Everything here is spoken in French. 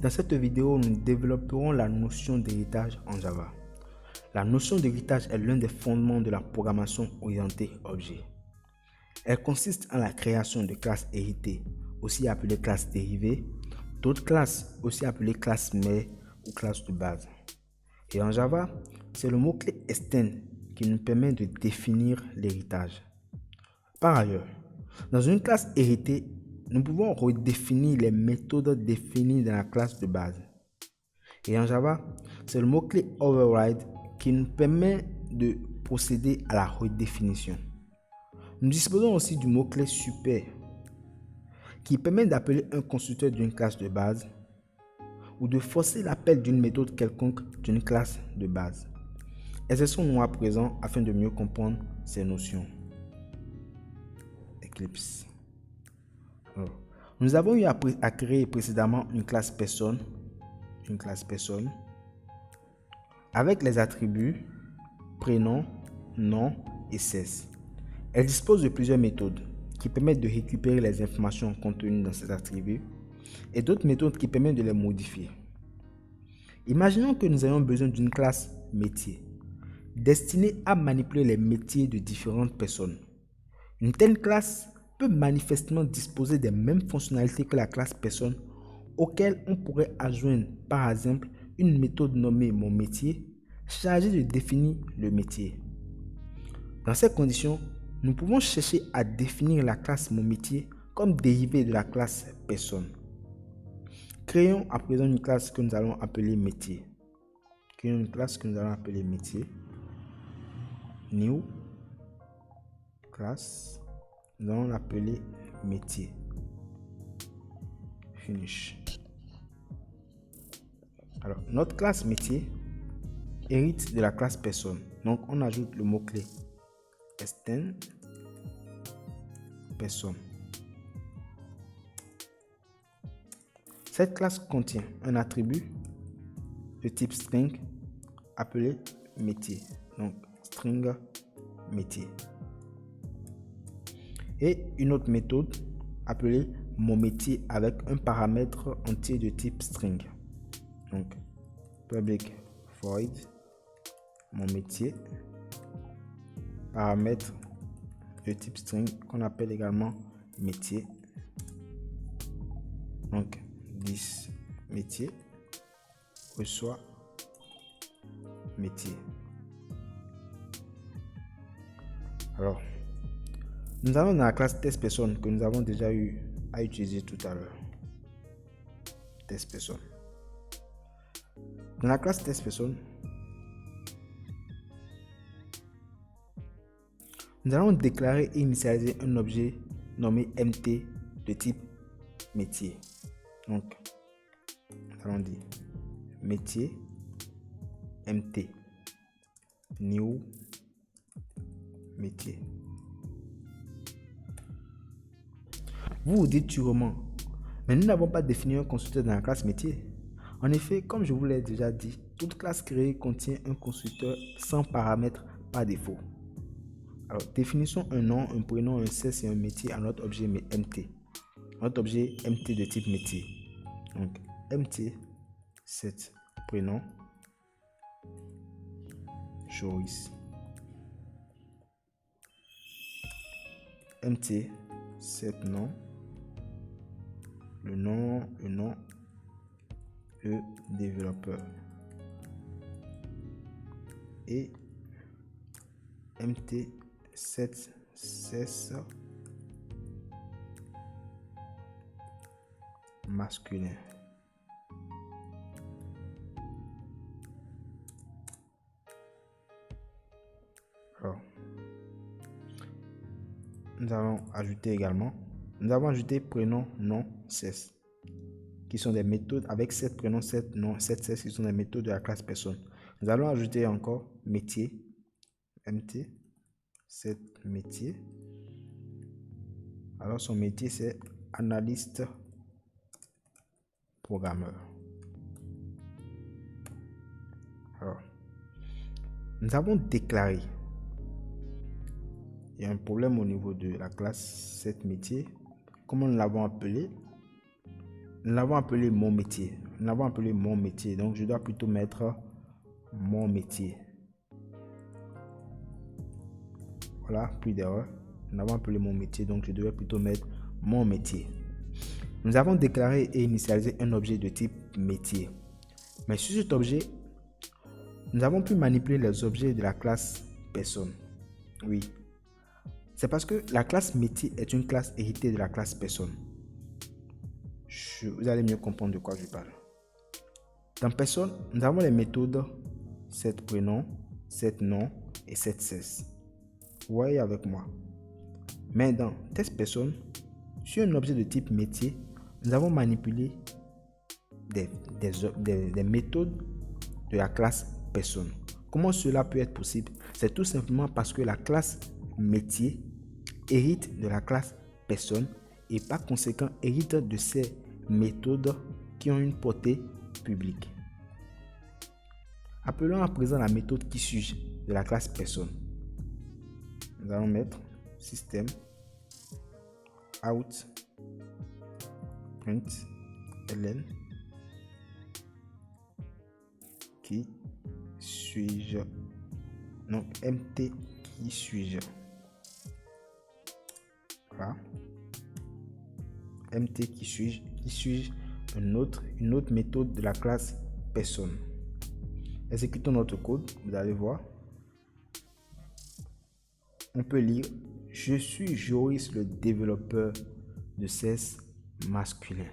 Dans cette vidéo, nous développerons la notion d'héritage en Java. La notion d'héritage est l'un des fondements de la programmation orientée objet. Elle consiste en la création de classes héritées, aussi appelées classes dérivées, d'autres classes, aussi appelées classes mères ou classes de base. Et en Java, c'est le mot-clé extend qui nous permet de définir l'héritage. Par ailleurs, dans une classe héritée, nous pouvons redéfinir les méthodes définies dans la classe de base. Et en Java, c'est le mot-clé override qui nous permet de procéder à la redéfinition. Nous disposons aussi du mot-clé super qui permet d'appeler un constructeur d'une classe de base ou de forcer l'appel d'une méthode quelconque d'une classe de base. Exerçons-nous à présent afin de mieux comprendre ces notions. Eclipse. Alors, nous avons eu à créer précédemment une classe personne avec les attributs prénom, nom et cesse. Elle dispose de plusieurs méthodes qui permettent de récupérer les informations contenues dans ces attributs et d'autres méthodes qui permettent de les modifier. Imaginons que nous ayons besoin d'une classe métier destinée à manipuler les métiers de différentes personnes. Une telle classe peut manifestement disposer des mêmes fonctionnalités que la classe personne auquel on pourrait adjoindre par exemple une méthode nommée mon métier chargée de définir le métier. Dans ces conditions, nous pouvons chercher à définir la classe mon métier comme dérivée de la classe personne. Créons à présent une classe que nous allons appeler métier. New class. Nous allons l'appeler métier. Finish. Alors, notre classe métier hérite de la classe personne. Donc, on ajoute le mot-clé extend personne. Cette classe contient un attribut de type string appelé métier. Donc, string métier. Et une autre méthode appelée mon métier avec un paramètre entier de type string. Donc, public void mon métier, paramètre de type string qu'on appelle également métier. Donc, this métier reçoit métier. Alors, nous allons dans la classe test personne que nous avons déjà eu à utiliser tout à l'heure. Test personne. Dans la classe test personne, nous allons déclarer et initialiser un objet nommé mt de type métier. Donc, nous allons dire métier mt new métier. Vous vous dites sûrement, mais nous n'avons pas défini un constructeur dans la classe métier. En effet, comme je vous l'ai déjà dit, toute classe créée contient un constructeur sans paramètres par défaut. Alors, définissons un nom, un prénom, un cesse et un métier à notre objet mt. Notre objet mt de type métier. Donc, mt, set prénom, Joris. Mt, set nom, le nom, le développeur. Et mt, set cesse masculin. Alors, nous avons ajouté prénom, nom, cesse qui sont des méthodes avec set prénom, set nom, set cesse qui sont des méthodes de la classe personne. Nous allons ajouter encore métier, mt, set métier. Alors son métier c'est analyste programmeur. Alors, nous avons déclaré. Il y a un problème au niveau de la classe set métier. Comment nous l'avons appelé? Nous l'avons appelé mon métier. nous l'avons appelé mon métier. Donc, je dois plutôt mettre mon métier. Voilà, plus d'erreur. Nous avons appelé mon métier, donc je devais plutôt mettre mon métier. Nous avons déclaré et initialisé un objet de type métier. Mais sur cet objet, nous avons pu manipuler les objets de la classe personne. Oui. C'est parce que la classe métier est une classe héritée de la classe personne. Vous allez mieux comprendre de quoi je parle. Dans personne, nous avons les méthodes set prénom, set nom et set cesse. Vous voyez avec moi. Mais dans test personne, sur un objet de type métier, nous avons manipulé des méthodes de la classe personne. Comment cela peut être possible? C'est tout simplement parce que la classe métier hérite de la classe personne et par conséquent hérite de ces méthodes qui ont une portée publique. Appelons à présent la méthode qui suis-je de la classe personne. Nous allons mettre système out print ln qui suis-je, donc mt qui suis-je. Voilà. Mt qui suis-je une autre méthode de la classe personne. Exécutons notre code, vous allez voir. On peut lire: je suis Joris, le développeur de sexe masculin.